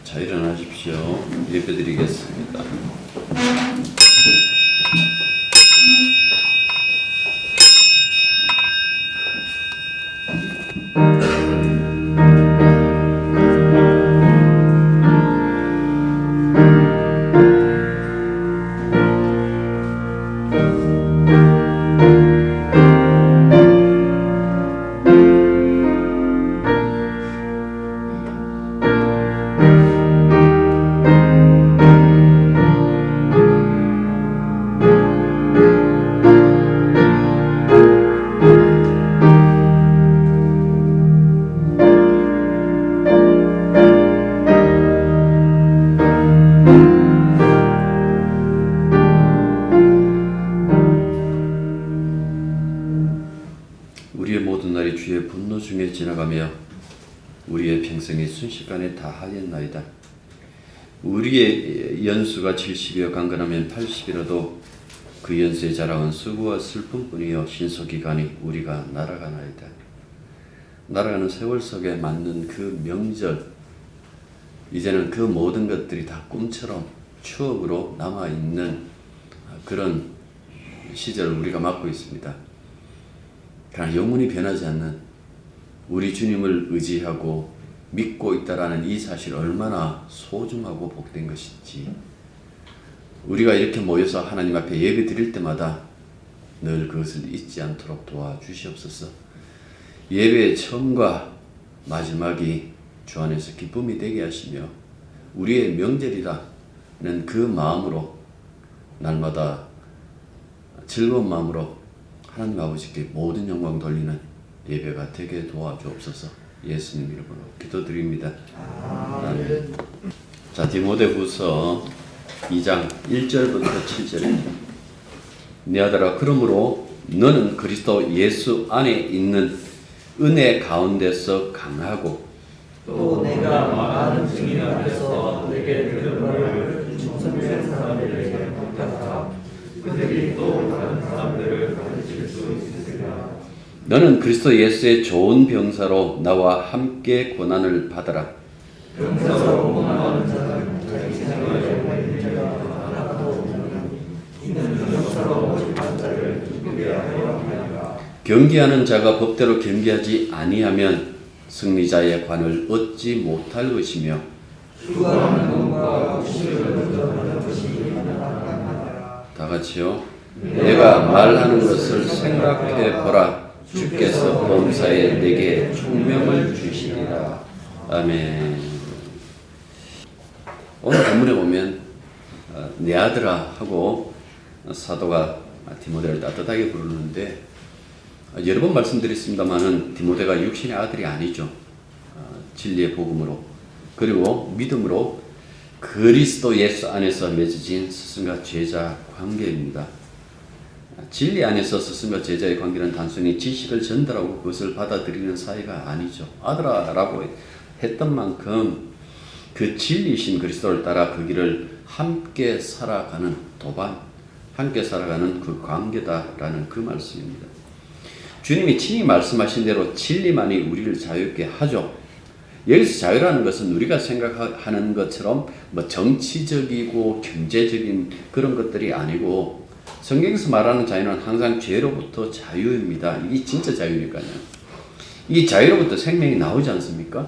자, 일어나십시오. 예배드리겠습니다. 우리의 모든 날이 주의 분노 중에 지나가며 우리의 평생이 순식간에 다하였나이다. 우리의 연수가 70이여 강건하면 80이라도 그 연수에 자랑은 수고와 슬픔뿐이여 신소기간이 우리가 날아가나이다. 날아가는 세월 속에 맞는 그 명절, 이제는 그 모든 것들이 다 꿈처럼 추억으로 남아있는 그런 시절을 우리가 맞고 있습니다. 그러나 영원히 변하지 않는 우리 주님을 의지하고 믿고 있다라는 이 사실이 얼마나 소중하고 복된 것인지, 우리가 이렇게 모여서 하나님 앞에 예배 드릴 때마다 늘 그것을 잊지 않도록 도와주시옵소서. 예배의 처음과 마지막이 주 안에서 기쁨이 되게 하시며 우리의 명절이라는 그 마음으로 날마다 즐거운 마음으로 하나님 아버지께 모든 영광 돌리는 예배가 되게 도와주옵소서. 예수님 이름으로 기도드립니다. 아멘. 자, 디모데후서 2장 1절부터 7절입니다. 내 아들아, 그러므로 너는 그리스도 예수 안에 있는 은혜 가운데서 강하고 또 내가 많은 증인 앞에서 내게 들은 말을 청소년 사람들에게 부탁하라. 그들이 또 다른 사람들을 가르칠 수 있으리라. 너는 그리스도 예수의 좋은 병사로 나와 함께 고난을 받아라. 병사로 고난하는 자는 자기 생활에 문제가 하나도 없느니 이는 병사로 모집한 자를 기쁘게 하려 하니라. 경계하는 자가 법대로 경계하지 아니하면 승리자의 관을 얻지 못할 것이며 수고하는 것과 구실을 얻어가는 것이 하나하나. 다 같이요. 내가 말하는 것을 생각해 보라. 주께서 범사에 내게 총명을 주시리라. 아멘. 오늘 본문에 보면 내 아들아 하고 사도가 디모데를 따뜻하게 부르는데, 여러 번 말씀드렸습니다마는 디모데가 육신의 아들이 아니죠. 진리의 복음으로 그리고 믿음으로 그리스도 예수 안에서 맺어진 스승과 제자 관계입니다. 진리 안에서 스승과 제자의 관계는 단순히 지식을 전달하고 그것을 받아들이는 사이가 아니죠. 아들아 라고 했던 만큼 그 진리이신 그리스도를 따라 그 길을 함께 살아가는 도반, 함께 살아가는 그 관계다라는 그 말씀입니다. 주님이 친히 말씀하신 대로 진리만이 우리를 자유롭게 하죠. 여기서 자유라는 것은 우리가 생각하는 것처럼 뭐 정치적이고 경제적인 그런 것들이 아니고, 성경에서 말하는 자유는 항상 죄로부터 자유입니다. 이게 진짜 자유니까요. 이 자유로부터 생명이 나오지 않습니까?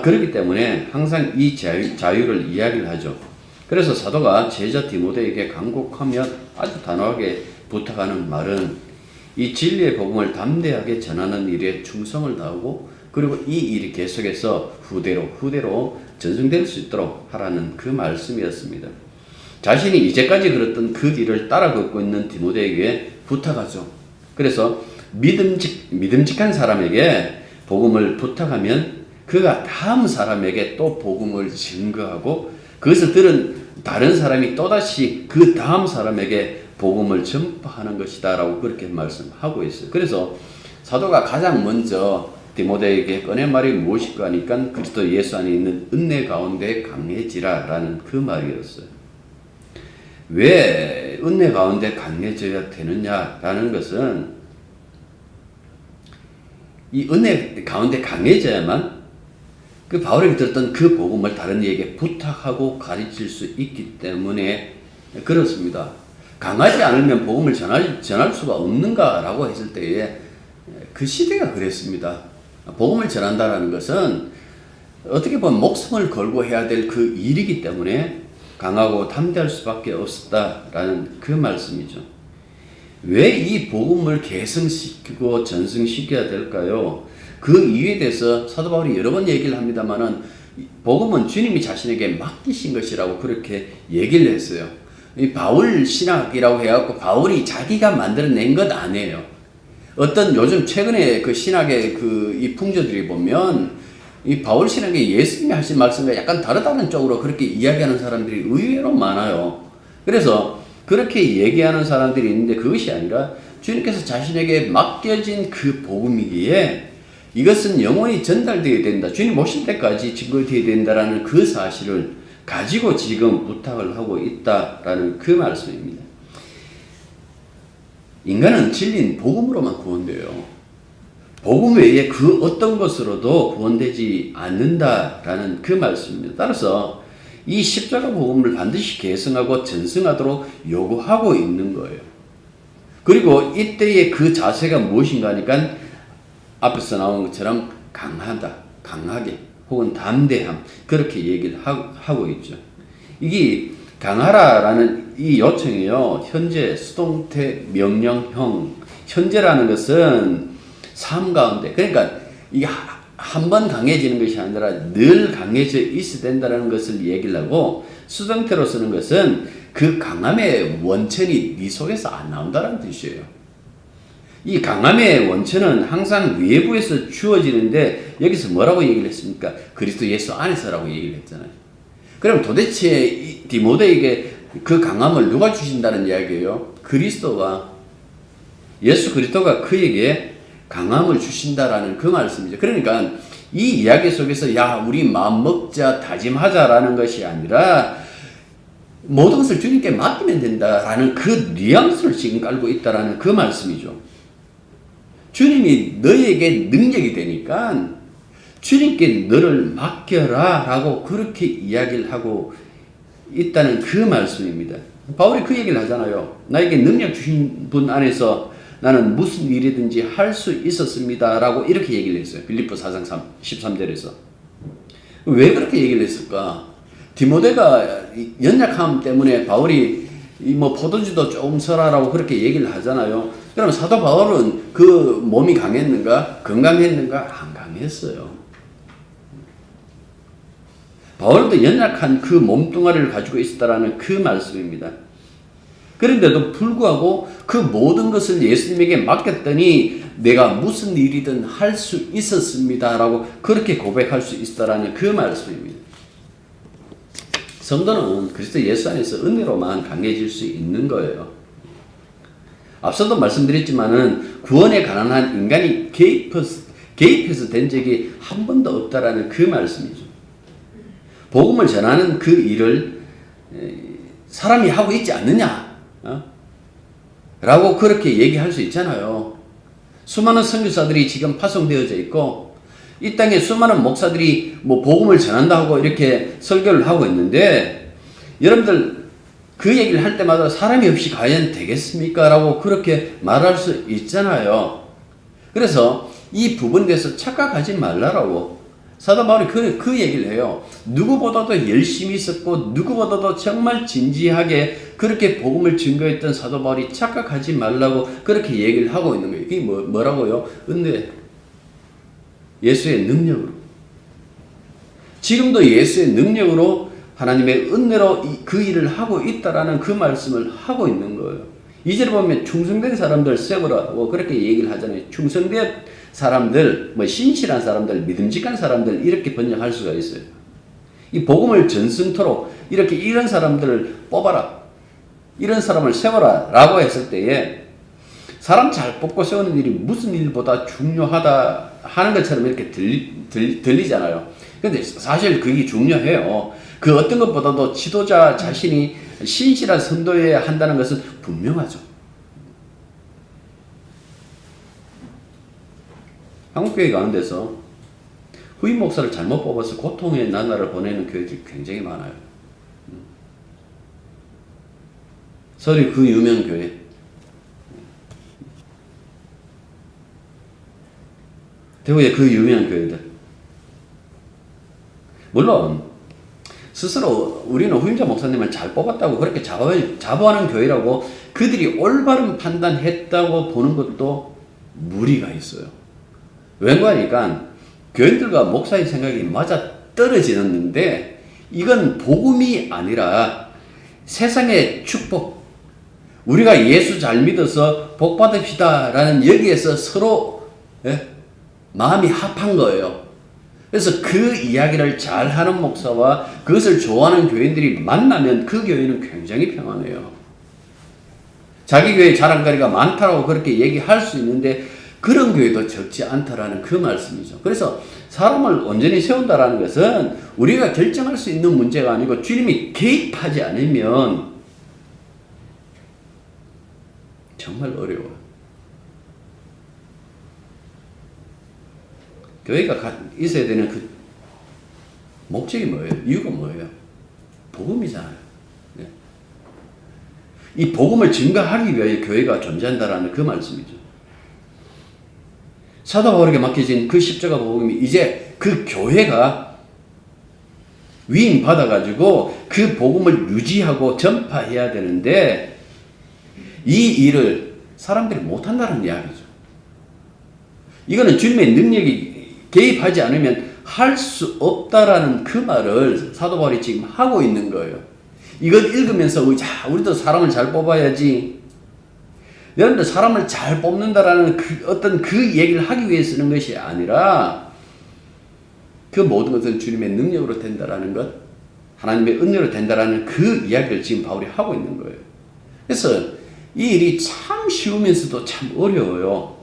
그렇기 때문에 항상 이 자유를 이야기를 하죠. 그래서 사도가 제자 디모데에게 간곡하며 아주 단호하게 부탁하는 말은 이 진리의 복음을 담대하게 전하는 일에 충성을 다하고, 그리고 이 일이 계속해서 후대로 전승될 수 있도록 하라는 그 말씀이었습니다. 자신이 이제까지 걸었던 그 길을 따라 걷고 있는 디모데에게 부탁하죠. 그래서 믿음직한 사람에게 복음을 부탁하면 그가 다음 사람에게 또 복음을 증거하고, 그것을 들은 다른 사람이 또다시 그 다음 사람에게 복음을 전파하는 것이다 라고 그렇게 말씀하고 있어요. 그래서 사도가 가장 먼저 디모데에게 꺼낸 말이 무엇일까 하니까 그리스도 예수 안에 있는 은혜 가운데 강해지라 라는 그 말이었어요. 왜 은혜 가운데 강해져야 되느냐라는 것은, 이 은혜 가운데 강해져야만 그 바울에게 들었던 그 복음을 다른 이에게 부탁하고 가르칠 수 있기 때문에 그렇습니다. 강하지 않으면 복음을 전할 수가 없는가라고 했을 때에 그 시대가 그랬습니다. 복음을 전한다라는 것은 어떻게 보면 목숨을 걸고 해야 될 그 일이기 때문에 강하고 담대할 수밖에 없었다라는 그 말씀이죠. 왜 이 복음을 계승시키고 전승시켜야 될까요? 그 이유에 대해서 사도 바울이 여러 번 얘기를 합니다만은 복음은 주님이 자신에게 맡기신 것이라고 그렇게 얘기를 했어요. 이 바울 신학이라고 해갖고 바울이 자기가 만들어낸 것 아니에요. 어떤 요즘 최근에 그 신학의 이 풍조들이 보면 이 바울 신학의 예수님이 하신 말씀과 약간 다르다는 쪽으로 그렇게 이야기하는 사람들이 의외로 많아요. 그래서 그렇게 얘기하는 사람들이 있는데 그것이 아니라 주님께서 자신에게 맡겨진 그 복음이기에 이것은 영원히 전달되어야 된다. 주님 오실 때까지 증거되어야 된다라는 그 사실을 가지고 지금 부탁을 하고 있다라는 그 말씀입니다. 인간은 진리인 복음으로만 구원돼요. 복음 외에 그 어떤 것으로도 구원되지 않는다라는 그 말씀입니다. 따라서 이 십자가 복음을 반드시 계승하고 전승하도록 요구하고 있는 거예요. 그리고 이때의 그 자세가 무엇인가 하니까 앞에서 나온 것처럼 강하게 혹은 담대함 그렇게 얘기를 하고 있죠. 이게 강하라라는 이 요청이요. 현재 수동태 명령형 현재라는 것은 삶 가운데 그러니까 이게 한 번 강해지는 것이 아니라 늘 강해져 있어야 된다는 것을 얘기를 하고 수동태로 쓰는 것은 그 강함의 원천이 네 속에서 안 나온다는 뜻이에요. 이 강함의 원천은 항상 외부에서 주어지는데 여기서 뭐라고 얘기를 했습니까? 그리스도 예수 안에서라고 얘기를 했잖아요. 그럼 도대체 디모데에게 그 강함을 누가 주신다는 이야기예요? 그리스도가 예수 그리스도가 그에게 강함을 주신다라는 그 말씀이죠. 그러니까 이 이야기 속에서 야 우리 마음 먹자 다짐하자라는 것이 아니라 모든 것을 주님께 맡기면 된다라는 그 뉘앙스를 지금 깔고 있다라는 그 말씀이죠. 주님이 너에게 능력이 되니까 주님께 너를 맡겨라 라고 그렇게 이야기를 하고 있다는 그 말씀입니다. 바울이 그 얘기를 하잖아요. 나에게 능력 주신 분 안에서 나는 무슨 일이든지 할 수 있었습니다 라고 이렇게 얘기를 했어요. 빌립보 4장 13절에서. 왜 그렇게 얘기를 했을까? 디모데가 연약함 때문에 바울이 포도주도 조금 서라라고 그렇게 얘기를 하잖아요. 그럼 사도 바울은 그 몸이 강했는가? 건강했는가? 안 강했어요. 바울도 연약한 그 몸뚱아리를 가지고 있었다라는 그 말씀입니다. 그런데도 불구하고 그 모든 것을 예수님에게 맡겼더니 내가 무슨 일이든 할 수 있었습니다라고 그렇게 고백할 수 있다라는 그 말씀입니다. 성도는 그리스도 예수 안에서 은혜로만 강해질 수 있는 거예요. 앞서도 말씀드렸지만은 구원에 관한 한 인간이 개입해서 된 적이 한 번도 없다라는 그 말씀이죠. 복음을 전하는 그 일을 사람이 하고 있지 않느냐? 라고 그렇게 얘기할 수 있잖아요. 수많은 선교사들이 지금 파송되어져 있고 이 땅에 수많은 목사들이 복음을 전한다고 이렇게 설교를 하고 있는데 여러분들 그 얘기를 할 때마다 사람이 없이 과연 되겠습니까? 라고 그렇게 말할 수 있잖아요. 그래서 이 부분에 대해서 착각하지 말라라고 사도 바울이 그 얘기를 해요. 누구보다도 열심히 있었고 누구보다도 정말 진지하게 그렇게 복음을 증거했던 사도 바울이 착각하지 말라고 그렇게 얘기를 하고 있는 거예요. 그게 뭐라고요? 은혜. 예수의 능력으로. 지금도 예수의 능력으로 하나님의 은혜로 그 일을 하고 있다라는 그 말씀을 하고 있는 거예요. 이제를 보면 충성된 사람들 세우라고 그렇게 얘기를 하잖아요. 충성된 사람들, 신실한 사람들, 믿음직한 사람들 이렇게 번역할 수가 있어요. 이 복음을 전승토록 이렇게 이런 사람들을 뽑아라. 이런 사람을 세워라 라고 했을 때에 사람 잘 뽑고 세우는 일이 무슨 일보다 중요하다 하는 것처럼 이렇게 들리잖아요. 근데 사실 그게 중요해요. 그 어떤 것보다도 지도자 자신이 신실한 선도해야 한다는 것은 분명하죠. 한국교회 가는 데서 후임 목사를 잘못 뽑아서 고통의 나날을 보내는 교회들이 굉장히 많아요. 서리 그 유명 교회. 대구의 그 유명 교회들. 물론 스스로 우리는 후임자 목사님을 잘 뽑았다고 그렇게 자부하는 교회라고 그들이 올바른 판단했다고 보는 것도 무리가 있어요. 왠가 하니까 교인들과 목사의 생각이 맞아 떨어지는데 이건 복음이 아니라 세상의 축복, 우리가 예수 잘 믿어서 복 받읍시다 라는 여기에서 서로 마음이 합한 거예요. 그래서 그 이야기를 잘하는 목사와 그것을 좋아하는 교인들이 만나면 그 교회는 굉장히 평안해요. 자기 교회 자랑거리가 많다라고 그렇게 얘기할 수 있는데 그런 교회도 적지 않다라는 그 말씀이죠. 그래서 사람을 온전히 세운다라는 것은 우리가 결정할 수 있는 문제가 아니고 주님이 개입하지 않으면 정말 어려워요. 교회가 있어야 되는 그 목적이 뭐예요? 이유가 뭐예요? 복음이잖아요. 네. 이 복음을 증가하기 위해 교회가 존재한다라는 그 말씀이죠. 사도 바울에게 맡겨진 그 십자가 복음이 이제 그 교회가 위임 받아가지고 그 복음을 유지하고 전파해야 되는데 이 일을 사람들이 못한다는 이야기죠. 이거는 주님의 능력이 개입하지 않으면 할 수 없다라는 그 말을 사도 바울이 지금 하고 있는 거예요. 이걸 읽으면서 우리도 사람을 잘 뽑아야지. 여러분들 사람을 잘 뽑는다라는 어떤 그 얘기를 하기 위해 쓰는 것이 아니라 그 모든 것은 주님의 능력으로 된다라는 것, 하나님의 은혜로 된다라는 그 이야기를 지금 바울이 하고 있는 거예요. 그래서 이 일이 참 쉬우면서도 참 어려워요.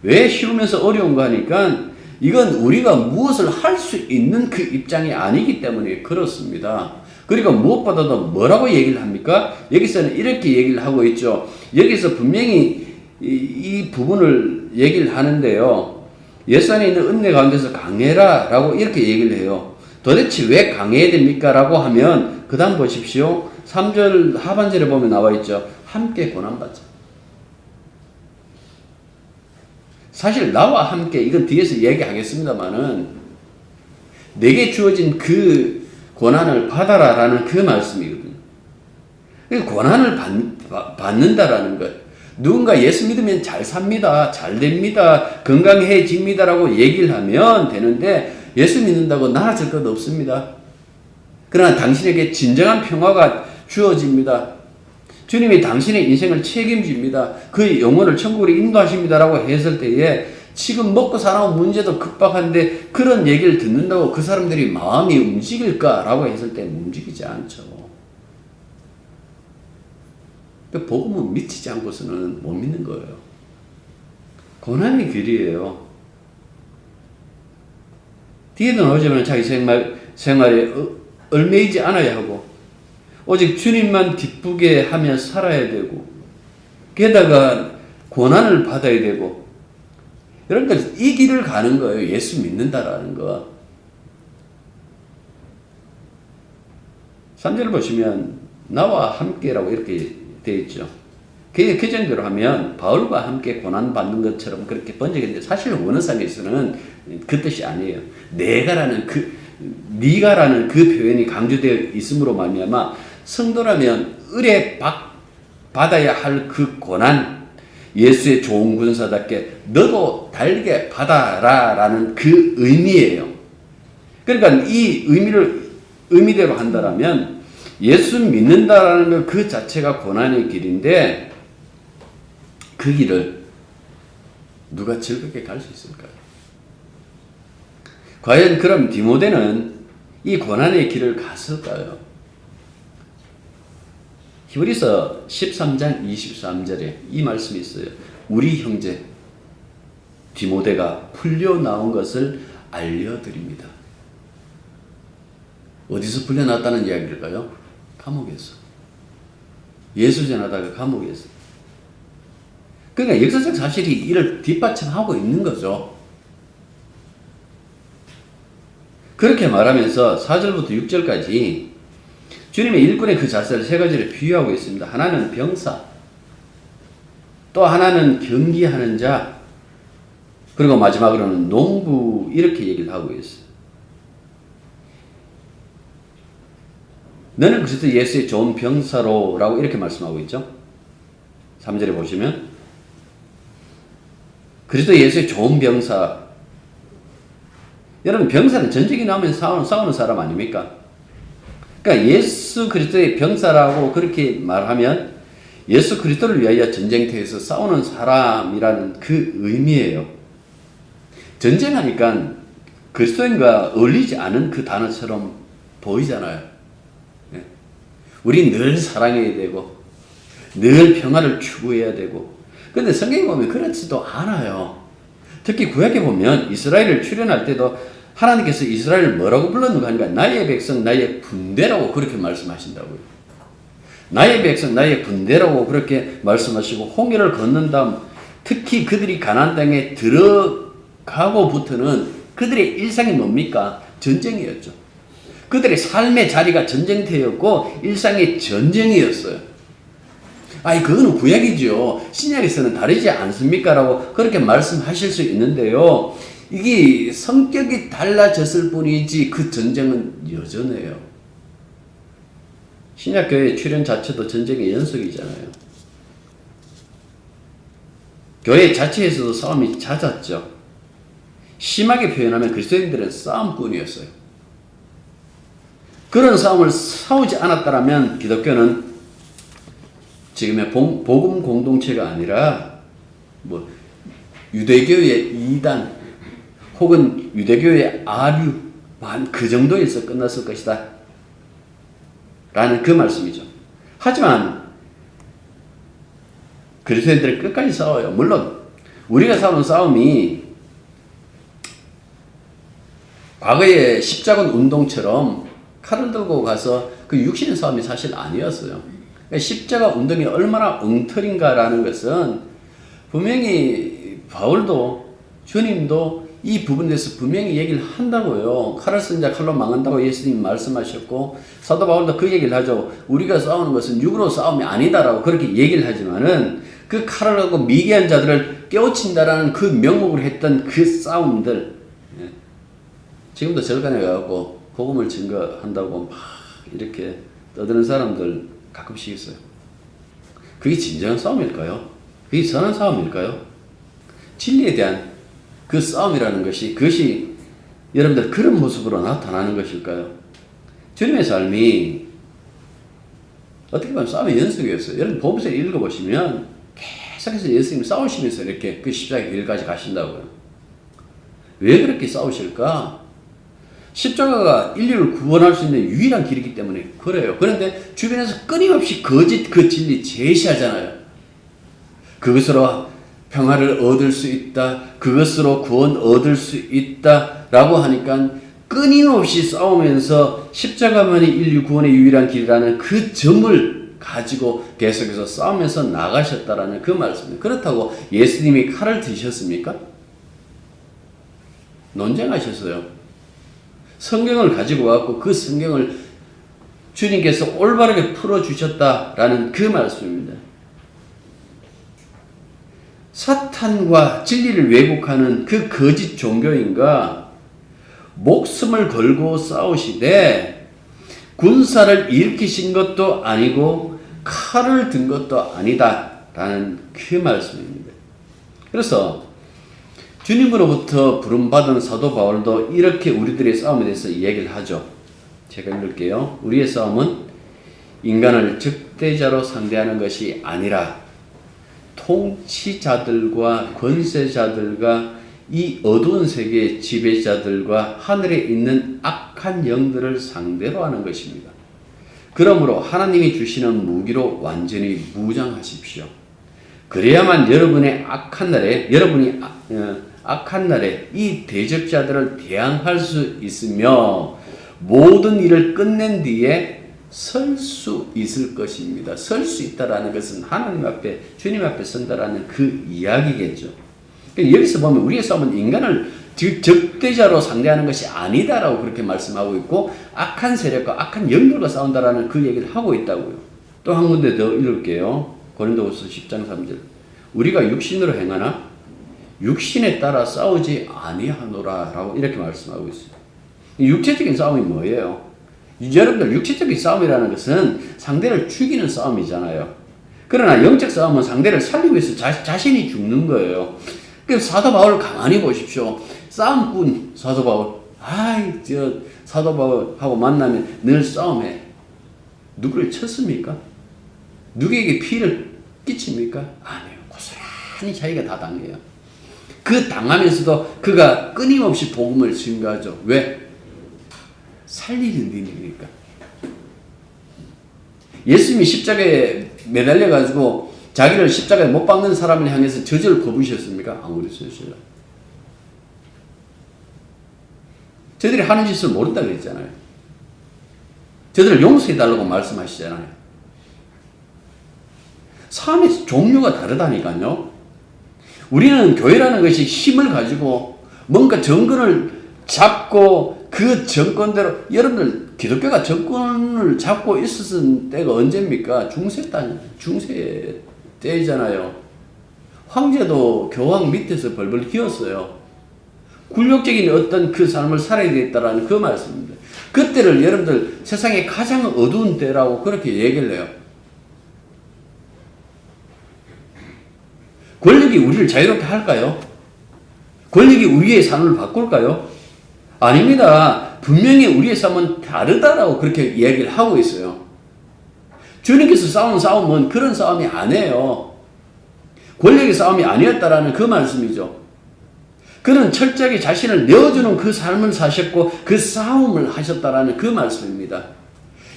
왜 쉬우면서 어려운가 하니까 이건 우리가 무엇을 할 수 있는 그 입장이 아니기 때문에 그렇습니다. 그리고 무엇보다도 뭐라고 얘기를 합니까? 여기서는 이렇게 얘기를 하고 있죠. 여기서 분명히 이 부분을 얘기를 하는데요. 예수 안에 있는 은혜 가운데서 강해라 라고 이렇게 얘기를 해요. 도대체 왜 강해야 됩니까? 라고 하면 그 다음 보십시오. 3절 하반절에 보면 나와 있죠. 함께 고난받자. 사실 나와 함께 이건 뒤에서 얘기하겠습니다만은 내게 주어진 그 고난을 받아라라는 그 말씀이거든요. 고난을 받는다라는 것. 누군가 예수 믿으면 잘 삽니다. 잘 됩니다. 건강해집니다라고 얘기를 하면 되는데 예수 믿는다고 나아질 것 없습니다. 그러나 당신에게 진정한 평화가 주어집니다. 주님이 당신의 인생을 책임집니다. 그 영혼을 천국으로 인도하십니다라고 했을 때에 지금 먹고 살아온 문제도 급박한데 그런 얘기를 듣는다고 그 사람들이 마음이 움직일까라고 했을 때 움직이지 않죠. 복음은 미치지 않고서는 못 믿는 거예요. 고난의 길이에요. 뒤에도 나오지만 자기 생활에 얽매이지 않아야 하고 오직 주님만 기쁘게 하며 살아야 되고 게다가 고난을 받아야 되고 그러니까 이 길을 가는 거예요. 예수 믿는다라는 거. 3절 보시면 나와 함께라고 이렇게 되어 있죠. 개정대로 하면 바울과 함께 고난받는 것처럼 그렇게 번역했는데 사실 원어상에서는 그 뜻이 아니에요. 네가라는 네가라는 그 표현이 강조되어 있음으로 말미암아 성도라면 받아야 할 그 고난, 예수의 좋은 군사답게 너도 달게 받아라라는 그 의미예요. 그러니까 이 의미대로 한다면 예수 믿는다라는 것 그 자체가 고난의 길인데 그 길을 누가 즐겁게 갈 수 있을까요? 과연 그럼 디모데는 이 고난의 길을 갔을까요? 히브리서 13장 23절에 이 말씀이 있어요. 우리 형제 디모데가 풀려 나온 것을 알려드립니다. 어디서 풀려 나왔다는 이야기일까요? 감옥에서. 예수 전하다가 감옥에서. 그러니까 역사적 사실이 이를 뒷받침하고 있는 거죠. 그렇게 말하면서 4절부터 6절까지 주님의 일꾼의 그 자세를 세 가지를 비유하고 있습니다. 하나는 병사, 또 하나는 경기하는 자, 그리고 마지막으로는 농부, 이렇게 얘기를 하고 있어요. 너는 그리스도 예수의 좋은 병사로 라고 이렇게 말씀하고 있죠. 3절에 보시면 그리스도 예수의 좋은 병사. 여러분, 병사는 전쟁이 나오면 싸우는 사람 아닙니까? 그러니까 예수 그리스도의 병사라고 그렇게 말하면 예수 그리스도를 위하여 전쟁터에서 싸우는 사람이라는 그 의미예요. 전쟁하니까 그리스도인과 어울리지 않은 그 단어처럼 보이잖아요. 우리 늘 사랑해야 되고 늘 평화를 추구해야 되고, 근데 성경에 보면 그렇지도 않아요. 특히 구약에 보면 이스라엘을 출애할 때도 하나님께서 이스라엘을 뭐라고 불렀는가 하니까 나의 백성 나의 군대라고 그렇게 말씀하신다고요. 나의 백성 나의 군대라고 그렇게 말씀하시고, 홍해를 건넌 다음 특히 그들이 가나안 땅에 들어가고부터는 그들의 일상이 뭡니까? 전쟁이었죠. 그들의 삶의 자리가 전쟁터였고 일상의 전쟁이었어요. 그거는 구약이죠. 신약에서는 다르지 않습니까? 라고 그렇게 말씀하실 수 있는데요. 이게 성격이 달라졌을 뿐이지 그 전쟁은 여전해요. 신약교회 출현 자체도 전쟁의 연속이잖아요. 교회 자체에서도 싸움이 잦았죠. 심하게 표현하면 그리스도인들은 싸움꾼이었어요. 그런 싸움을 싸우지 않았다면 기독교는 지금의 복음 공동체가 아니라 유대교의 이단 혹은 유대교의 아류 그 정도에서 끝났을 것이다 라는 그 말씀이죠. 하지만 그리스도인들은 끝까지 싸워요. 물론 우리가 싸우는 싸움이 과거의 십자군 운동처럼 칼을 들고 가서 그 육신의 싸움이 사실 아니었어요. 십자가 운동이 얼마나 엉터리인가라는 것은 분명히 바울도 주님도 이 부분에 대해서 분명히 얘기를 한다고요. 칼을 쓴 자 칼로 망한다고 예수님이 말씀하셨고, 사도 바울도 그 얘기를 하죠. 우리가 싸우는 것은 육으로 싸움이 아니다라고 그렇게 얘기를 하지만은 그 칼을 하고 미개한 자들을 깨우친다라는 그 명목으로 했던 그 싸움들, 지금도 절간에 가고 복음을 증거한다고 막 이렇게 떠드는 사람들 가끔씩 있어요. 그게 진정한 싸움일까요? 그게 선한 싸움일까요? 진리에 대한 그 싸움이라는 것이, 그것이 여러분들 그런 모습으로 나타나는 것일까요? 주님의 삶이 어떻게 보면 싸움의 연속이었어요. 여러분 보험서를 읽어보시면 계속해서 예수님이 싸우시면서 이렇게 그 십자가 길까지 가신다고요. 왜 그렇게 싸우실까? 십자가가 인류를 구원할 수 있는 유일한 길이기 때문에 그래요. 그런데 주변에서 끊임없이 거짓 그 진리 제시하잖아요. 그것으로 평화를 얻을 수 있다, 그것으로 구원 얻을 수 있다 라고 하니까 끊임없이 싸우면서 십자가만이 인류 구원의 유일한 길이라는 그 점을 가지고 계속해서 싸우면서 나가셨다라는 그 말씀입니다. 그렇다고 예수님이 칼을 드셨습니까? 논쟁하셨어요. 성경을 가지고 왔고 그 성경을 주님께서 올바르게 풀어주셨다라는 그 말씀입니다. 사탄과 진리를 왜곡하는 그 거짓 종교인과 목숨을 걸고 싸우시되 군사를 일으키신 것도 아니고 칼을 든 것도 아니다라는 그 말씀입니다. 그래서 주님으로부터 부름받은 사도 바울도 이렇게 우리들의 싸움에 대해서 얘기를 하죠. 제가 읽을게요. 우리의 싸움은 인간을 적대자로 상대하는 것이 아니라 통치자들과 권세자들과 이 어두운 세계의 지배자들과 하늘에 있는 악한 영들을 상대로 하는 것입니다. 그러므로 하나님이 주시는 무기로 완전히 무장하십시오. 그래야만 여러분이 악한 날에 이 대적자들을 대항할 수 있으며 모든 일을 끝낸 뒤에 설 수 있을 것입니다. 설 수 있다라는 것은 하나님 앞에, 주님 앞에 선다라는 그 이야기겠죠. 여기서 보면 우리의 싸움은 인간을 적대자로 상대하는 것이 아니다라고 그렇게 말씀하고 있고 악한 세력과 악한 영들과 싸운다라는 그 얘기를 하고 있다고요. 또 한 군데 더 읽을게요. 고린도후서 10장 3절. 우리가 육신으로 행하나 육신에 따라 싸우지 아니하노라라고 이렇게 말씀하고 있어요. 육체적인 싸움이 뭐예요? 여러분들 육체적인 싸움이라는 것은 상대를 죽이는 싸움이잖아요. 그러나 영적 싸움은 상대를 살리기 위해서 자신이 죽는 거예요. 그래서 사도 바울을 가만히 보십시오. 싸움꾼 사도 바울. 사도 바울하고 만나면 늘 싸움해. 누구를 쳤습니까? 누구에게 피해를 끼칩니까? 아니에요. 고스란히 자기가 다 당해요. 그 당하면서도 그가 끊임없이 복음을 증거하죠. 왜? 살리는 일이니까. 예수님이 십자가에 매달려가지고 자기를 십자가에 못 박는 사람을 향해서 저주를 퍼부으셨습니까? 안 그랬어요. 저들이 하는 짓을 모른다 그랬잖아요. 저들을 용서해달라고 말씀하시잖아요. 삶의 종류가 다르다니까요. 우리는 교회라는 것이 힘을 가지고 뭔가 정권을 잡고 그 정권대로, 여러분들 기독교가 정권을 잡고 있었던 때가 언제입니까? 중세 때잖아요. 황제도 교황 밑에서 벌벌 기었어요. 굴욕적인 어떤 그 삶을 살아야 되겠다라는 그 말씀입니다. 그때를 여러분들 세상의 가장 어두운 때라고 그렇게 얘기를 해요. 권력이 우리를 자유롭게 할까요? 권력이 우리의 삶을 바꿀까요? 아닙니다. 분명히 우리의 삶은 다르다라고 그렇게 이야기를 하고 있어요. 주님께서 싸운 싸움은 그런 싸움이 아니에요. 권력의 싸움이 아니었다라는 그 말씀이죠. 그는 철저하게 자신을 내어주는 그 삶을 사셨고 그 싸움을 하셨다라는 그 말씀입니다.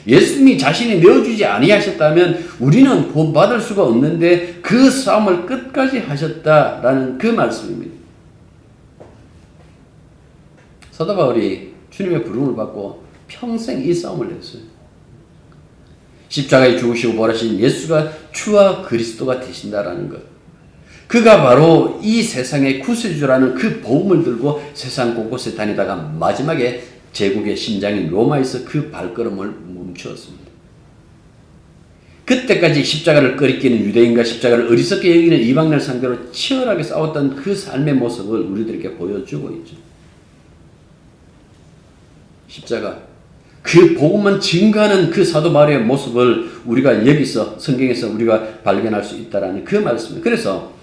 예수님이 자신이 내어주지 아니하셨다면 우리는 구원받을 수가 없는데 그 싸움을 끝까지 하셨다라는 그 말씀입니다. 사도 바울이 주님의 부름을 받고 평생 이 싸움을 했어요. 십자가에 죽으시고 부활하신 예수가 주와 그리스도가 되신다라는 것. 그가 바로 이 세상의 구세주라는 그 복음을 들고 세상 곳곳에 다니다가 마지막에 제국의 심장인 로마에서 그 발걸음을 멈추었습니다. 그때까지 십자가를 꺼리끼는 유대인과 십자가를 어리석게 여기는 이방인을 상대로 치열하게 싸웠던 그 삶의 모습을 우리들에게 보여주고 있죠. 십자가, 그 복음만 증거하는 그 사도 바울의 모습을 우리가 여기서 성경에서 우리가 발견할 수 있다라는 그 말씀입니다. 그래서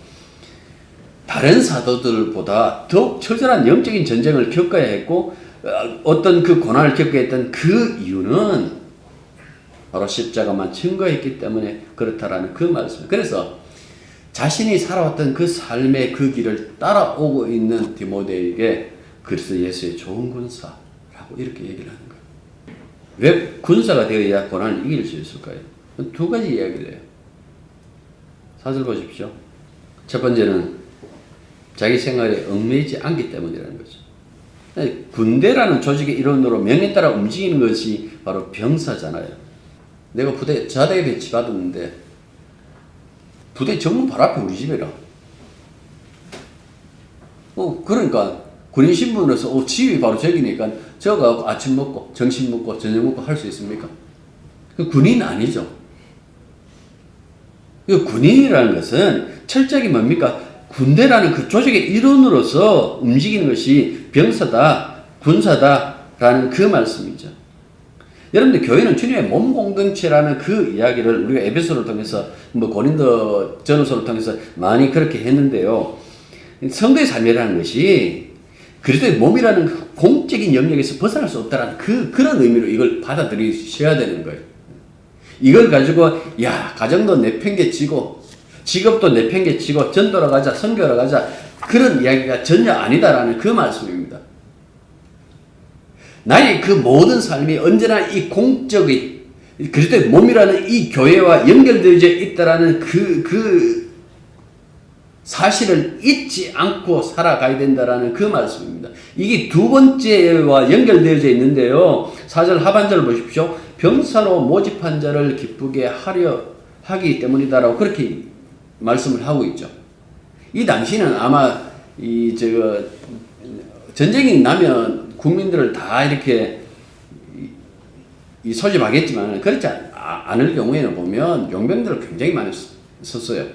다른 사도들보다 더욱 처절한 영적인 전쟁을 겪어야 했고 어떤 그 고난을 겪어야 했던 그 이유는 바로 십자가만 증거했기 때문에 그렇다라는 그 말씀. 그래서 자신이 살아왔던 그 삶의 그 길을 따라오고 있는 디모데에게 그리스도 예수의 좋은 군사라고 이렇게 얘기를 하는 거예요. 왜 군사가 되어야 고난을 이길 수 있을까요? 두 가지 이야기를 해요. 사실 보십시오. 첫 번째는 자기 생활에 얽매이지 않기 때문이라는 거죠. 군대라는 조직의 일원으로 명에 따라 움직이는 것이 바로 병사잖아요. 내가 부대 자대에 배치받았는데 부대 정문 바로 앞에 우리 집이라. 그러니까 군인 신분으로서 집이 바로 저기니까 저거 아침 먹고 점심 먹고 저녁 먹고 할 수 있습니까? 군인 아니죠. 군인이라는 것은 철저하게 뭡니까? 군대라는 그 조직의 일원으로서 움직이는 것이 병사다, 군사다라는 그 말씀이죠. 여러분들 교회는 주님의 몸 공동체라는 그 이야기를 우리가 에베소를 통해서 고린도 전후서를 통해서 많이 그렇게 했는데요. 성도의 삶이라는 것이 그리스도의 몸이라는 그 공적인 영역에서 벗어날 수 없다라는 그런 의미로 이걸 받아들이셔야 되는 거예요. 이걸 가지고 가정도 내팽개치고 직업도 내팽개치고 전도로 가자, 선교로 가자 그런 이야기가 전혀 아니다라는 그 말씀입니다. 나의 그 모든 삶이 언제나 이 공적인 그리스도의 몸이라는 이 교회와 연결되어져 있다라는 그 사실을 잊지 않고 살아가야 된다라는 그 말씀입니다. 이게 두 번째와 연결되어져 있는데요. 4절 하반절을 보십시오. 병사로 모집한 자를 기쁘게 하려 하기 때문이다라고 그렇게 말씀을 하고 있죠. 이 당시는 아마 전쟁이 나면 국민들을 다 이렇게 소집하겠지만 그렇지 않을 경우에는 보면 용병들을 굉장히 많이 썼어요.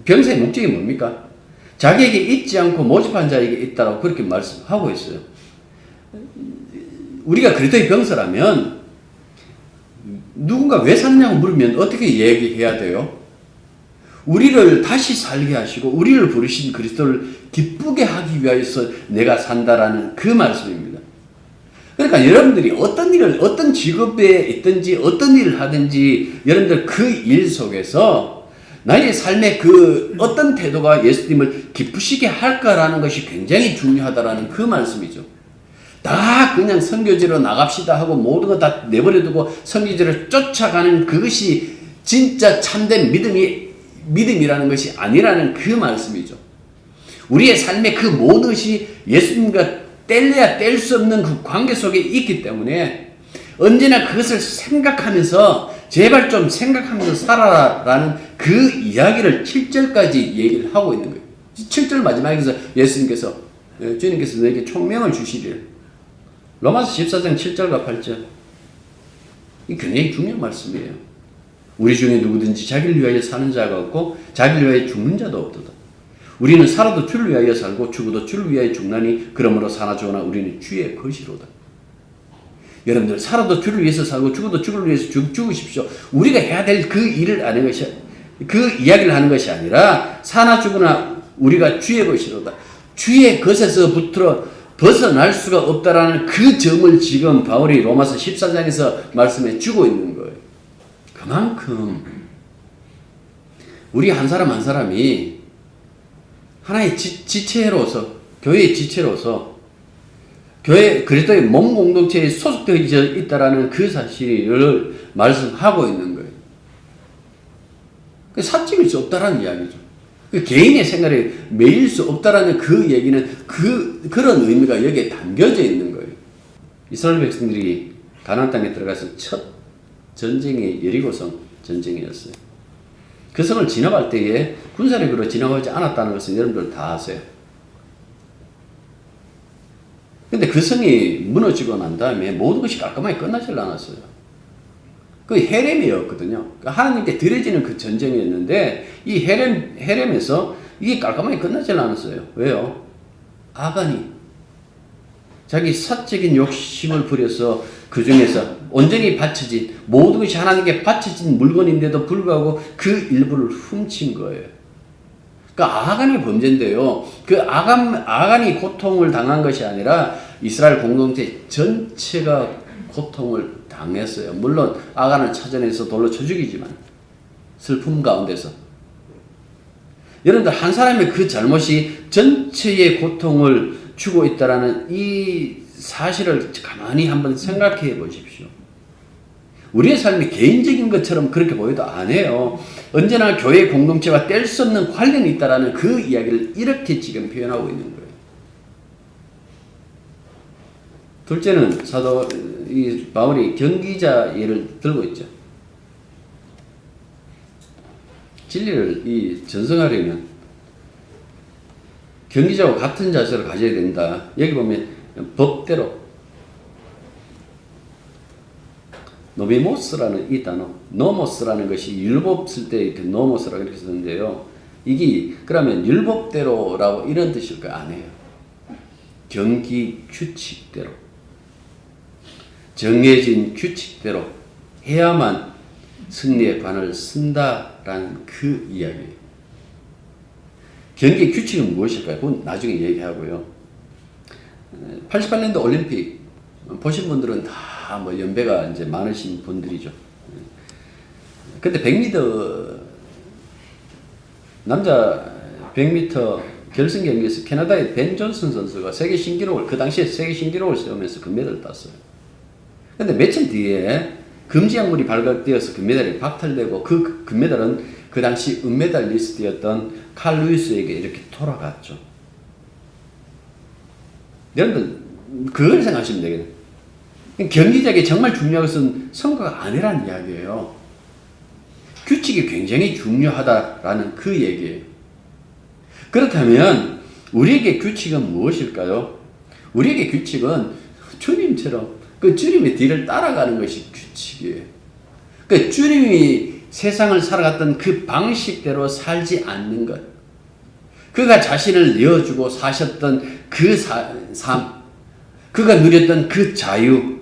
병사의 목적이 뭡니까? 자기에게 있지 않고 모집한 자에게 있다라고 그렇게 말씀하고 있어요. 우리가 그리스도의 병사라면 누군가 왜 샀냐고 물으면 어떻게 얘기해야 돼요? 우리를 다시 살게 하시고 우리를 부르신 그리스도를 기쁘게 하기 위하여서 내가 산다라는 그 말씀입니다. 그러니까 여러분들이 어떤 일을, 어떤 직업에 있든지 어떤 일을 하든지 여러분들 그 일 속에서 나의 삶의 그 어떤 태도가 예수님을 기쁘시게 할까라는 것이 굉장히 중요하다라는 그 말씀이죠. 다 그냥 선교지로 나갑시다 하고 모든 거 다 내버려두고 선교지를 쫓아가는 그것이 진짜 참된 믿음이라는 것이 아니라는 그 말씀이죠. 우리의 삶의 그 모든 것이 예수님과 뗄래야 뗄 수 없는 그 관계 속에 있기 때문에 언제나 그것을 생각하면서 제발 좀 생각하면서 살아라라는 그 이야기를 7절까지 얘기를 하고 있는 거예요. 7절 마지막에서 예수님께서 주님께서 너에게 총명을 주시리라. 로마서 14장 7절과 8절. 이 굉장히 중요한 말씀이에요. 우리 중에 누구든지 자기를 위하여 사는 자가 없고 자기를 위하여 죽는 자도 없도다. 우리는 살아도 주를 위하여 살고 죽어도 주를 위하여 죽나니 그러므로 사나 죽으나 우리는 주의 것이로다. 여러분들 살아도 주를 위해서 살고 죽어도 주를 위해서 죽으십시오. 우리가 해야 될 그 일을 하는 것이 그 이야기를 하는 것이 아니라 사나 죽으나 우리가 주의 것이로다. 주의 것에서부터 벗어날 수가 없다라는 그 점을 지금 바울이 로마서 14장에서 말씀해 주고 있는 거예요. 그만큼 우리 한 사람 한 사람이 하나의 지체로서 교회의 지체로서 교회 그리스도의 몸 공동체에 소속되어 있다라는 그 사실을 말씀하고 있는 거예요. 사적일 수 없다라는 이야기죠. 개인의 생활에 매일 수 없다라는 그 얘기는 그런 의미가 여기에 담겨져 있는 거예요. 이스라엘 백성들이 가나안 땅에 들어가서 첫 전쟁이 여리고성 전쟁이었어요. 그 성을 진압할 때에 군사력으로 진압하지 않았다는 것은 여러분들 다 아세요. 근데 그 성이 무너지고 난 다음에 모든 것이 깔끔하게 끝나질 않았어요. 그 헤렘이었거든요. 하나님께 드려지는 그 전쟁이었는데 이 헤렘에서 이게 깔끔하게 끝나질 않았어요. 왜요? 아간이 자기 사적인 욕심을 부려서 그 중에서 온전히 바쳐진 모든 것이 하나님께 바쳐진 물건인데도 불구하고 그 일부를 훔친 거예요. 그러니까 아간의 범죄인데요. 그 아간이 고통을 당한 것이 아니라 이스라엘 공동체 전체가 고통을 당했어요. 물론 아간을 찾아내서 돌로 쳐 죽이지만 슬픔 가운데서 여러분들 한 사람의 그 잘못이 전체의 고통을 주고 있다라는 이 사실을 가만히 한번 생각해 보십시오. 우리의 삶이 개인적인 것처럼 그렇게 보여도 안 해요. 언제나 교회 공동체와 뗄 수 없는 관련이 있다라는 그 이야기를 이렇게 지금 표현하고 있는 거예요. 둘째는 이 바울이 경기자 예를 들고 있죠. 진리를 전승하려면 경기자와 같은 자세를 가져야 된다. 여기 보면 법대로 노미모스라는 이 단어, 노모스라는 것이 율법 쓸 때 이렇게 노모스라고 이렇게 쓰는데요. 이게 그러면 율법대로라고 이런 뜻일까? 아니에요. 경기 규칙대로, 정해진 규칙대로 해야만 승리의 관을 쓴다라는 그 이야기예요. 경기 규칙은 무엇일까요? 그건 나중에 얘기하고요. 88년도 올림픽 보신 분들은 다 뭐 연배가 이제 많으신 분들이죠. 근데 100m 남자 100m 결승 경기에서 캐나다의 벤 존슨 선수가 세계 신기록을 그 당시에 세계 신기록을 세우면서 금메달을 땄어요. 근데 며칠 뒤에 금지 약물이 발각되어서 금메달이 박탈되고 그 금메달은 그 당시 은메달리스트였던 칼 루이스에게 이렇게 돌아갔죠. 여러분들 그걸 생각하시면 되겠네요. 경기장에 정말 중요한 것은 선거가 아니라는 이야기예요. 규칙이 굉장히 중요하다라는 그 얘기예요. 그렇다면 우리에게 규칙은 무엇일까요? 우리에게 규칙은 주님처럼 그 주님의 뒤를 따라가는 것이 규칙이에요. 그 주님이 세상을 살아갔던 그 방식대로 살지 않는 것. 그가 자신을 내어주고 사셨던 그 삶. 그가 누렸던 그 자유.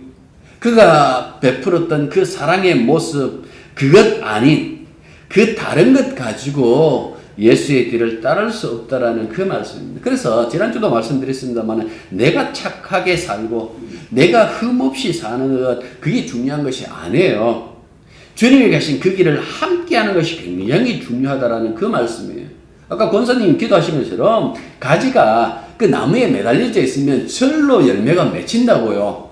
그가 베풀었던 그 사랑의 모습. 그것 아닌 그 다른 것 가지고 예수의 뒤를 따를 수 없다라는 그 말씀입니다. 그래서 지난주도 말씀드렸습니다만 내가 착하게 살고 내가 흠없이 사는 것 그게 중요한 것이 아니에요. 주님이 가신 그 길을 함께하는 것이 굉장히 중요하다라는 그 말씀이에요. 아까 권사님 기도하신 것처럼 가지가 그 나무에 매달려져 있으면 절로 열매가 맺힌다고요.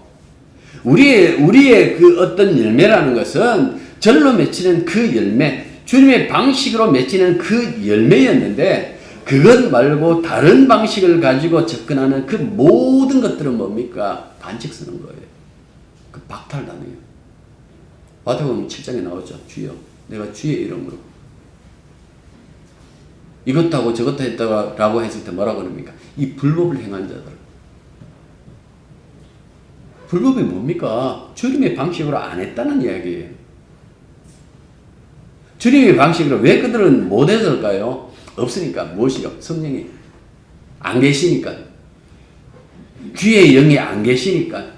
우리의 그 어떤 열매라는 것은 절로 맺히는 그 열매, 주님의 방식으로 맺히는 그 열매였는데 그것 말고 다른 방식을 가지고 접근하는 그 모든 것들은 뭡니까? 반칙 쓰는 거예요. 그 박탈당해요. 마태복음 7장에 나오죠. 주여, 내가 주의 이름으로 이것도 하고 저것도 했다라고 했을 때 뭐라고 그럽니까? 이 불법을 행한 자들. 불법이 뭡니까? 주님의 방식으로 안 했다는 이야기예요. 주님의 방식으로 왜 그들은 못했을까요? 없으니까. 무엇이요? 성령이 안 계시니까. 주의 영이 안 계시니까.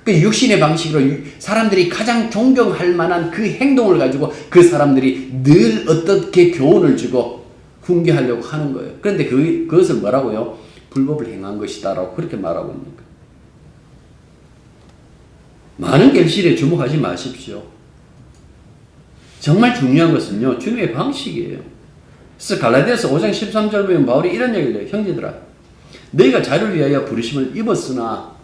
그 육신의 방식으로 사람들이 가장 존경할 만한 그 행동을 가지고 그 사람들이 늘 어떻게 교훈을 주고 훈계하려고 하는 거예요. 그런데 그것을 뭐라고요? 불법을 행한 것이다라고 그렇게 말하고 있는 거예요. 많은 결실에 주목하지 마십시오. 정말 중요한 것은요, 주님의 방식이에요. 그래서 갈라디아서 5장 13절 보면 바울이 이런 얘기를 해요. 형제들아, 너희가 자유를 위하여 부르심을 입었으나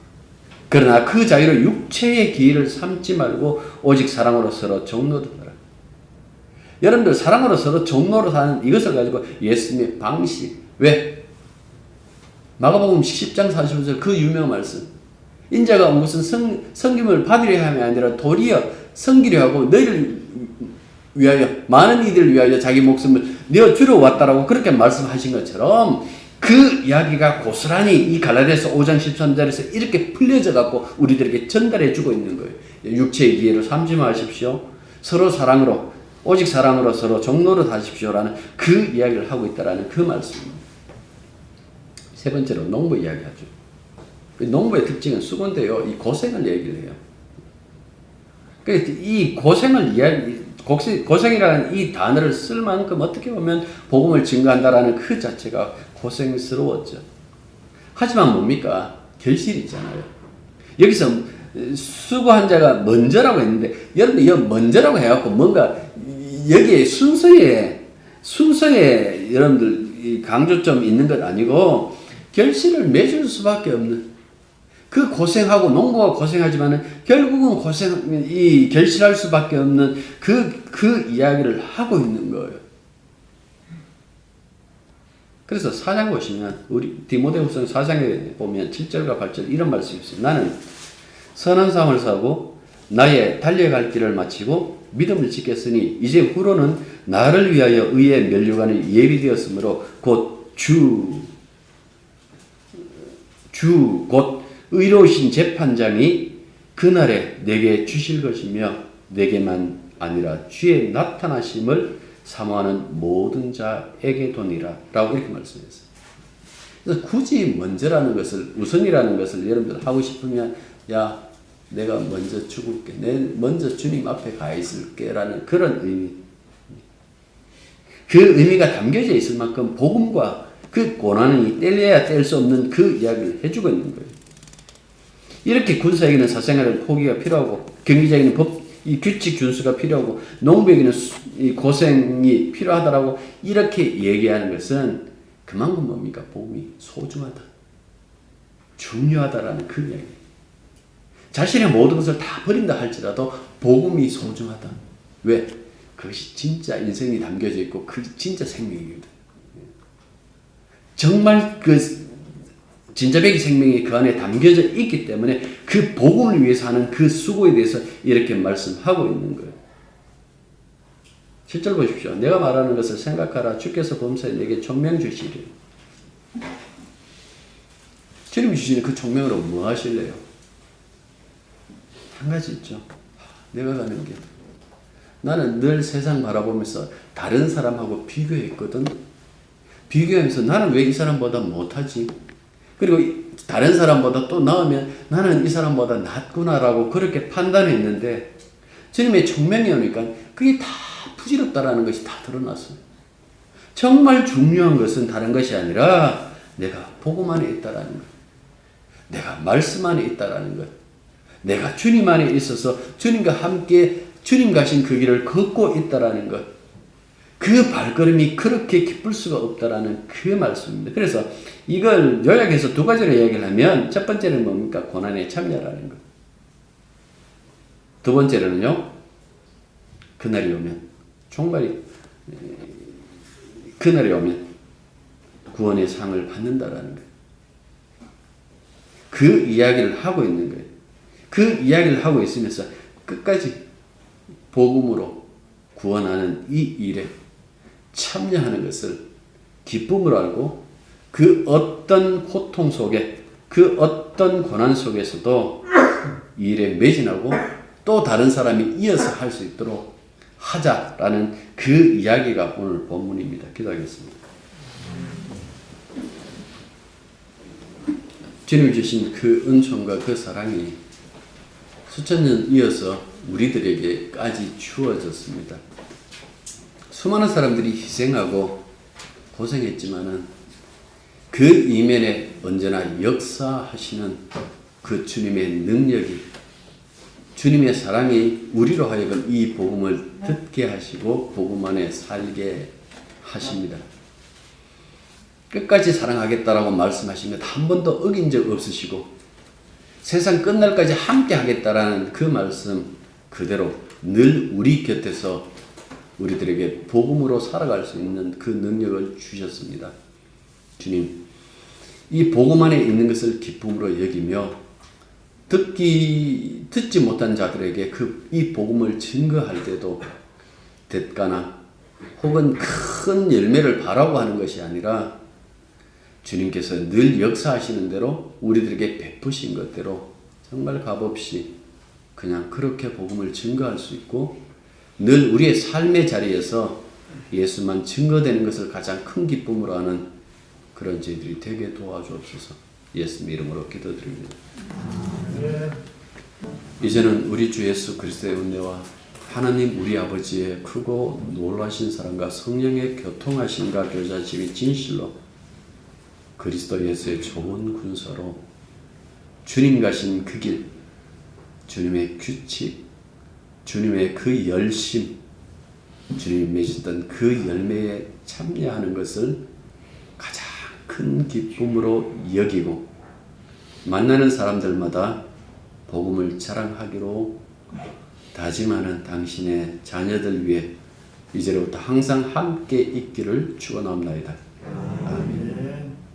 그러나 그 자유를 육체의 기회를 삼지 말고 오직 사랑으로 서로 종노릇하라. 여러분들 사랑으로 서로 종노릇하는 이것을 가지고 예수님의 방식. 왜? 마가복음 10장 45절 그 유명한 말씀. 인자가 온 것은 섬김을 받으려 함이 아니라 도리어 섬기려 하고 너희를 위하여 많은 이들을 위하여 자기 목숨을 내어주러 왔다라고 그렇게 말씀하신 것처럼 그 이야기가 고스란히 이 갈라디아서 5장 13절에서 이렇게 풀려져 갖고 우리들에게 전달해 주고 있는 거예요. 육체의 기회를 삼지 마십시오. 서로 사랑으로 오직 사랑으로 서로 종노릇 하십시오라는 그 이야기를 하고 있다라는 그 말씀입니다. 세 번째로 농부 이야기하죠. 농부의 특징은 수고인데요. 이 고생을 얘기를 해요. 그러니까 이 고생이라는 이 단어를 쓸 만큼 어떻게 보면 복음을 증거한다라는 그 자체가 고생스러웠죠. 하지만 뭡니까? 결실이잖아요. 여기서 수고한 자가 먼저라고 했는데 여러분 이 먼저라고 해갖고 뭔가 여기에 순서에 여러분들 강조점 있는 것 아니고 결실을 맺을 수밖에 없는 그 고생하고 농부가 고생하지만은 결국은 결실할 수밖에 없는 그 이야기를 하고 있는 거예요. 그래서 4장 보시면 우리 디모데후서 4장에 보면 7절과 8절 이런 말씀이 있어요. 나는 선한 삶을 사고 나의 달려갈 길을 마치고 믿음을 지켰으니 이제 후로는 나를 위하여 의의 면류관이 예비되었으므로 곧 곧 의로우신 재판장이 그날에 내게 주실 것이며 내게만 아니라 주의 나타나심을 사모하는 모든 자에게 도니라 라고 이렇게 말씀했어요. 그래서 굳이 먼저라는 것을 우선이라는 것을 여러분들 하고 싶으면 야 내가 먼저 죽을게. 먼저 주님 앞에 가 있을게 라는 그런 의미. 그 의미가 담겨져 있을 만큼 복음과 그 고난이 뗄래야 뗄 수 없는 그 이야기를 해주고 있는 거예요. 이렇게 군사에게는 사생활의 포기가 필요하고 경기자에게는 이 규칙 준수가 필요하고 농부에게는 이 고생이 필요하다라고 이렇게 얘기하는 것은 그만큼 뭡니까? 복음이 소중하다. 중요하다라는 그 이야기. 자신의 모든 것을 다 버린다 할지라도 복음이 소중하다. 왜? 그것이 진짜 인생이 담겨져 있고 그 진짜 생명이거든. 정말 그 진짜배기 생명이 그 안에 담겨져 있기 때문에 그 복음을 위해서 하는 그 수고에 대해서 이렇게 말씀하고 있는 거예요. 7절 보십시오. 내가 말하는 것을 생각하라. 주께서 범사에 내게 총명 주시리라. 주님이 주시는 그 총명으로 뭐 하실래요? 한 가지 있죠. 내가 가는 길. 나는 늘 세상 바라보면서 다른 사람하고 비교했거든. 비교하면서 나는 왜 이 사람보다 못하지? 그리고 다른 사람보다 또 나으면 나는 이 사람보다 낫구나라고 그렇게 판단했는데 주님의 총명이 오니까 그게 다 부질없다라는 것이 다 드러났어요. 정말 중요한 것은 다른 것이 아니라 내가 복음 안에 있다라는 것. 내가 말씀 안에 있다라는 것. 내가 주님 안에 있어서 주님과 함께 주님 가신 그 길을 걷고 있다라는 것. 그 발걸음이 그렇게 기쁠 수가 없다라는 그 말씀입니다. 그래서 이걸 요약해서 두 가지로 이야기를 하면 첫 번째는 뭡니까? 고난에 참여라는 것. 두 번째로는요. 그날이 오면 종말이 그날이 오면 구원의 상을 받는다라는 것. 그 이야기를 하고 있는 거예요. 그 이야기를 하고 있으면서 끝까지 복음으로 구원하는 이 일에 참여하는 것을 기쁨으로 알고 그 어떤 고통 속에 그 어떤 고난 속에서도 이 일에 매진하고 또 다른 사람이 이어서 할 수 있도록 하자라는 그 이야기가 오늘 본문입니다. 기도하겠습니다. 주님이 주신 그 은총과 그 사랑이 수천 년 이어서 우리들에게까지 주어졌습니다. 수많은 사람들이 희생하고 고생했지만은 그 이면에 언제나 역사하시는 그 주님의 능력이 주님의 사랑이 우리로 하여금 이 복음을 듣게 하시고 복음 안에 살게 하십니다. 끝까지 사랑하겠다라고 말씀하시면 한 번도 어긴 적 없으시고 세상 끝날까지 함께 하겠다라는 그 말씀 그대로 늘 우리 곁에서 우리들에게 복음으로 살아갈 수 있는 그 능력을 주셨습니다. 주님, 이 복음 안에 있는 것을 기쁨으로 여기며 듣지 못한 자들에게 이 복음을 증거할 때도 대가나 혹은 큰 열매를 바라고 하는 것이 아니라 주님께서 늘 역사하시는 대로 우리들에게 베푸신 것대로 정말 값없이 그냥 그렇게 복음을 증거할 수 있고 늘 우리의 삶의 자리에서 예수만 증거되는 것을 가장 큰 기쁨으로 하는 그런 저희들이 되게 도와주옵소서. 예수님 이름으로 기도드립니다. 이제는 우리 주 예수 그리스도의 은혜와 하나님 우리 아버지의 크고 놀라신 사랑과 성령의 교통하심과 교제하심이 진실로 그리스도 예수의 좋은 군사로 주님 가신 그 길, 주님의 규칙, 주님의 그 열심, 주님이 맺었던 그 열매에 참여하는 것을 가장 큰 기쁨으로 여기고 만나는 사람들마다 복음을 자랑하기로 다짐하는 당신의 자녀들 위해 이제로부터 항상 함께 있기를 축원합니다.